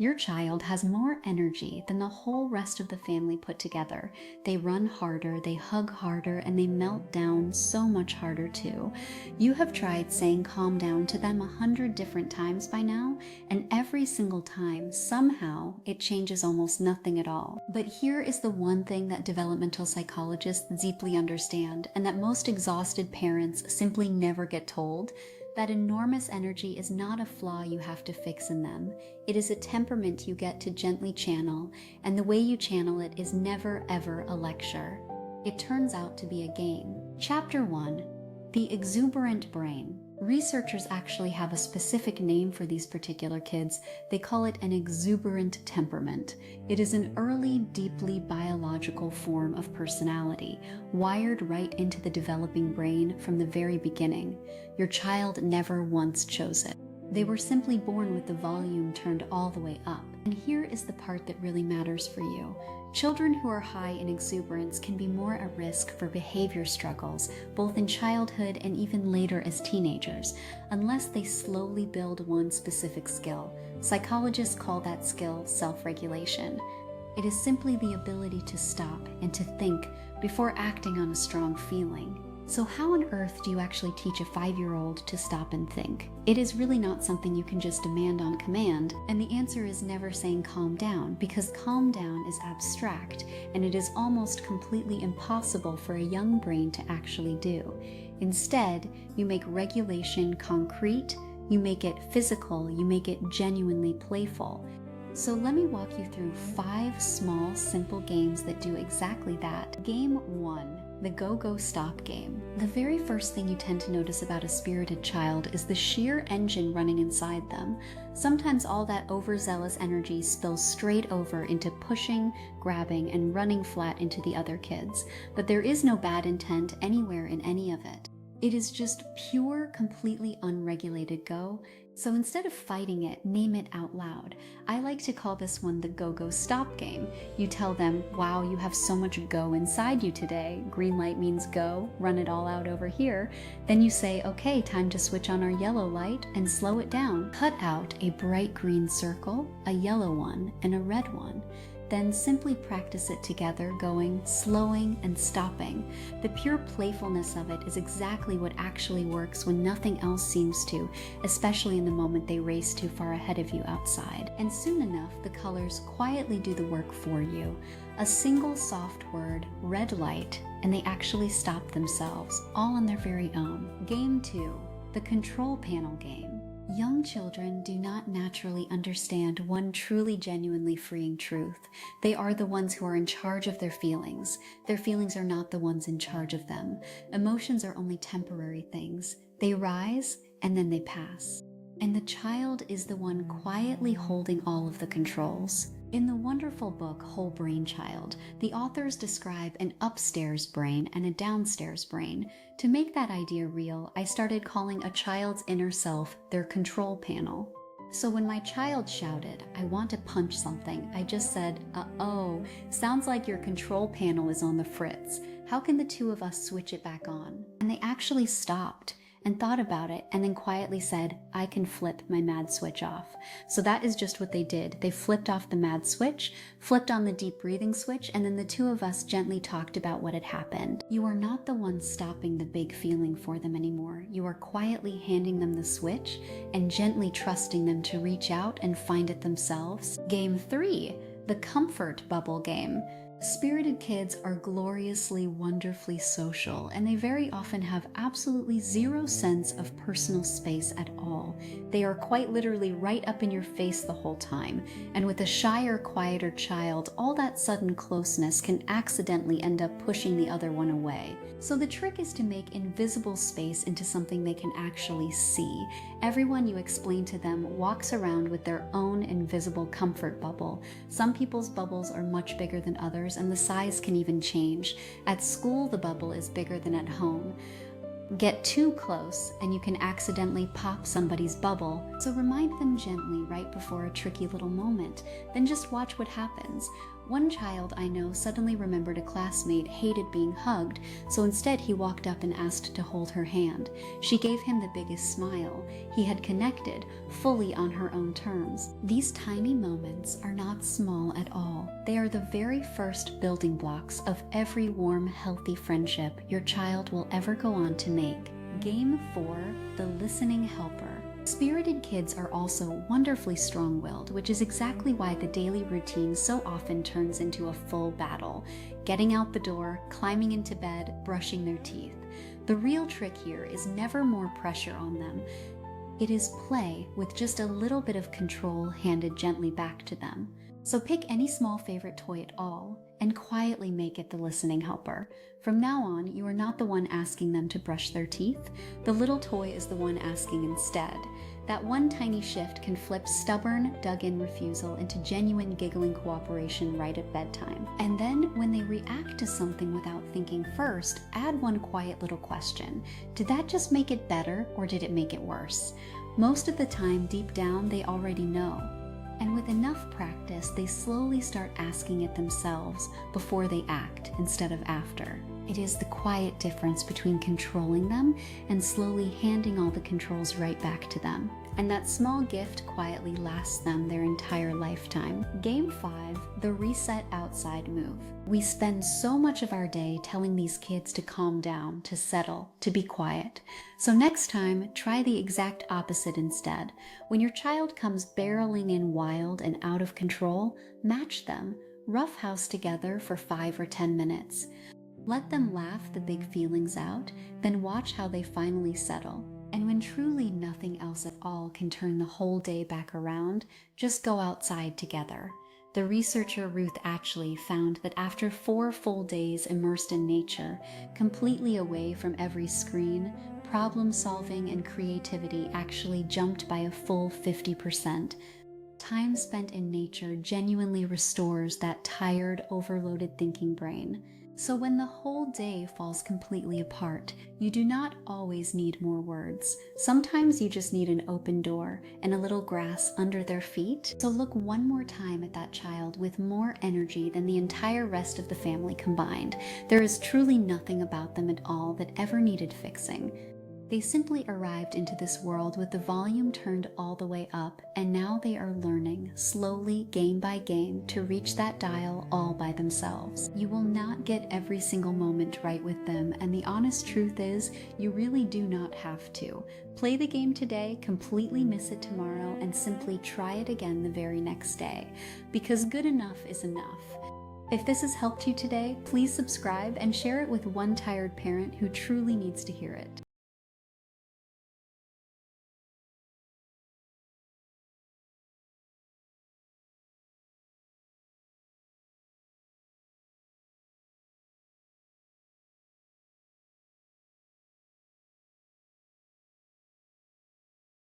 Your child has more energy than the whole rest of the family put together. They run harder, they hug harder, and they melt down so much harder too. You have tried saying calm down to them 100 different times by now, and every single time, somehow, it changes almost nothing at all. But here is the one thing that developmental psychologists deeply understand, and that most exhausted parents simply never get told: that enormous energy is not a flaw you have to fix in them. It is a temperament you get to gently channel, and the way you channel it is never ever a lecture. It turns out to be a game. Chapter 1. The Exuberant Brain. Researchers actually have a specific name for these particular kids. They call it an exuberant temperament. It is an early, deeply biological form of personality, wired right into the developing brain from the very beginning. Your child never once chose it. They were simply born with the volume turned all the way up. And here is the part that really matters for you. Children who are high in exuberance can be more at risk for behavior struggles, both in childhood and even later as teenagers, unless they slowly build one specific skill. Psychologists call that skill self-regulation. It is simply the ability to stop and to think before acting on a strong feeling. So how on earth do you actually teach a 5-year-old to stop and think? It is really not something you can just demand on command, and the answer is never saying calm down, because calm down is abstract, and it is almost completely impossible for a young brain to actually do. Instead, you make regulation concrete, you make it physical, you make it genuinely playful. So let me walk you through 5 small, simple games that do exactly that. Game 1. The Go-Go Stop game. The very first thing you tend to notice about a spirited child is the sheer engine running inside them. Sometimes all that overzealous energy spills straight over into pushing, grabbing, and running flat into the other kids. But there is no bad intent anywhere in any of it. It is just pure, completely unregulated go. So instead of fighting it, name it out loud. I like to call this one the Go-Go Stop game. You tell them, wow, you have so much go inside you today. Green light means go, run it all out over here. Then you say, okay, time to switch on our yellow light and slow it down. Cut out a bright green circle, a yellow one, and a red one. Then simply practice it together, going, slowing, and stopping. The pure playfulness of it is exactly what actually works when nothing else seems to, especially in the moment they race too far ahead of you outside. And soon enough, the colors quietly do the work for you. A single soft word, red light, and they actually stop themselves, all on their very own. Game 2, the Control Panel game. Young children do not naturally understand one truly genuinely freeing truth. They are the ones who are in charge of their feelings. Their feelings are not the ones in charge of them. Emotions are only temporary things. They rise and then they pass. And the child is the one quietly holding all of the controls. In the wonderful book Whole Brain Child, the authors describe an upstairs brain and a downstairs brain. To make that idea real, I started calling a child's inner self their control panel. So when my child shouted, "I want to punch something," I just said, "Uh-oh, sounds like your control panel is on the fritz. How can the two of us switch it back on?" And they actually stopped and thought about it, and then quietly said, "I can flip my mad switch off." So that is just what they did. They flipped off the mad switch, flipped on the deep breathing switch, and then the two of us gently talked about what had happened. You are not the one stopping the big feeling for them anymore. You are quietly handing them the switch and gently trusting them to reach out and find it themselves. Game 3, the Comfort Bubble game. Spirited kids are gloriously, wonderfully social, and they very often have absolutely zero sense of personal space at all. They are quite literally right up in your face the whole time, and with a shyer, quieter child, all that sudden closeness can accidentally end up pushing the other one away. So the trick is to make invisible space into something they can actually see. Everyone you explain to them walks around with their own invisible comfort bubble. Some people's bubbles are much bigger than others, and the size can even change. At school, the bubble is bigger than at home. Get too close and you can accidentally pop somebody's bubble, so remind them gently right before a tricky little moment. Then just watch what happens. One child I know suddenly remembered a classmate hated being hugged, so instead he walked up and asked to hold her hand. She gave him the biggest smile. He had connected, fully on her own terms. These tiny moments are not small at all. They are the very first building blocks of every warm, healthy friendship your child will ever go on to make. Game 4, the listening helper. Spirited kids are also wonderfully strong-willed, which is exactly why the daily routine so often turns into a full battle. Getting out the door, climbing into bed, brushing their teeth. The real trick here is never more pressure on them. It is play with just a little bit of control handed gently back to them. So pick any small favorite toy at all and quietly make it the listening helper. From now on, you are not the one asking them to brush their teeth. The little toy is the one asking instead. That one tiny shift can flip stubborn, dug-in refusal into genuine giggling cooperation right at bedtime. And then, when they react to something without thinking first, add one quiet little question. Did that just make it better, or did it make it worse? Most of the time, deep down, they already know. And with enough practice, they slowly start asking it themselves before they act instead of after. It is the quiet difference between controlling them and slowly handing all the controls right back to them. And that small gift quietly lasts them their entire lifetime. Game 5, the reset outside move. We spend so much of our day telling these kids to calm down, to settle, to be quiet. So next time, try the exact opposite instead. When your child comes barreling in wild and out of control, match them. Roughhouse together for 5 or 10 minutes. Let them laugh the big feelings out, then watch how they finally settle. And when truly nothing else at all can turn the whole day back around, just go outside together. The researcher Ruth Ashley found that after 4 full days immersed in nature, completely away from every screen, problem solving and creativity actually jumped by a full 50%. Time spent in nature genuinely restores that tired, overloaded thinking brain. So when the whole day falls completely apart, you do not always need more words. Sometimes you just need an open door and a little grass under their feet. So look one more time at that child with more energy than the entire rest of the family combined. There is truly nothing about them at all that ever needed fixing. They simply arrived into this world with the volume turned all the way up, and now they are learning, slowly, game by game, to reach that dial all by themselves. You will not get every single moment right with them, and the honest truth is, you really do not have to. Play the game today, completely miss it tomorrow, and simply try it again the very next day, because good enough is enough. If this has helped you today, please subscribe and share it with one tired parent who truly needs to hear it.